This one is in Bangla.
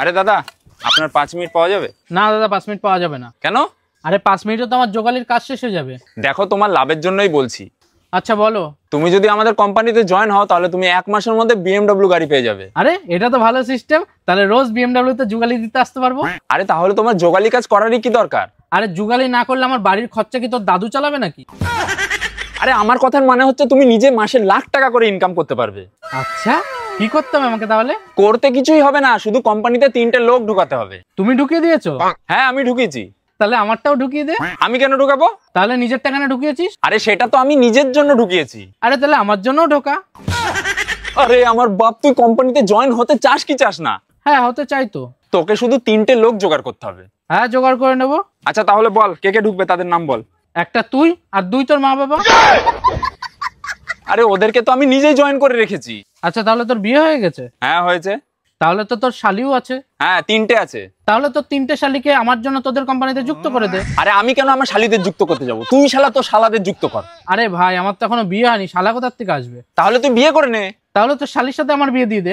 আরে দাদা, আপনার 5 মিনিট পাওয়া যাবে? না দাদা, 5 মিনিট পাওয়া যাবে না। কেন? আরে 5 মিনিটে তো আমার জোগালির কাজ শেষ হয়ে যাবে। দেখো, তোমার লাভের জন্যই বলছি। আচ্ছা বলো। তুমি যদি আমাদের কোম্পানিতে জয়েন হও তাহলে তুমি 1 মাসের মধ্যে BMW গাড়ি পেয়ে যাবে। আরে এটা তো ভালো সিস্টেম, তাহলে রোজ BMW তে জুগালি দিতে আসতে পারবো। আরে তাহলে তোমার জোগালি কাজ করারই কি দরকার? আরে জুগালি না করলে আমার বাড়ির খরচা কি তোর দাদু চালাবে নাকি? আরে আমার কথার মানে হচ্ছে তুমি নিজে মাসে লাখ টাকা করে ইনকাম করতে পারবে। আচ্ছা, কি করতে হবে আমাকে তাহলে? করতে কিছুই হবে না, শুধু কোম্পানিতে 3টে লোক ঢোকাতে হবে। তুমি ঢুকিয়ে দিয়েছো? হ্যাঁ, আমি ঢুকিয়েছি। তাহলে আমারটাও ঢুকিয়ে দে। আমি কেন ঢুকাবো? তাহলে নিজের টাকা না ঢুকিয়েছিস? আরে সেটা তো আমি নিজের জন্য ঢুকিয়েছি। আরে তাহলে আমার জন্যও ঢোকা। আরে আমার বাপ, তুই কোম্পানিতে জয়েন হতে চাস কি চাস না? হ্যাঁ, হতে চাই তো। তোকে শুধু 3টে লোক জোগাড় করতে হবে। হ্যাঁ, জোগাড় করে নেবো। আচ্ছা তাহলে বল, কে কে ঢুকবে তাদের নাম বল। একটা তুই আর 2 তোর মা বাবা। আরে ওদেরকে তো আমি নিজেই জয়েন করে রেখেছি। আচ্ছা, তাহলে তোর বিয়ে হয়ে গেছে? হ্যাঁ হয়েছে। তাহলে তো তোর শালিও আছে। হ্যাঁ, 3টে আছে। তাহলে তো 3টে শালিকে আমার জন্য তোদের কোম্পানিতে যুক্ত করে দে। আরে আমি কেন আমার শালিদের যুক্ত করতে যাব? তুই শালা তো শালাদের যুক্ত কর। আরে ভাই, আমার তো এখনো বিয়ে হয়নি, শালা কোথার থেকে আসবে? তাহলে তুই বিয়ে করে নে। তাহলে তো শালির সাথে আমার বিয়ে দিয়ে দে।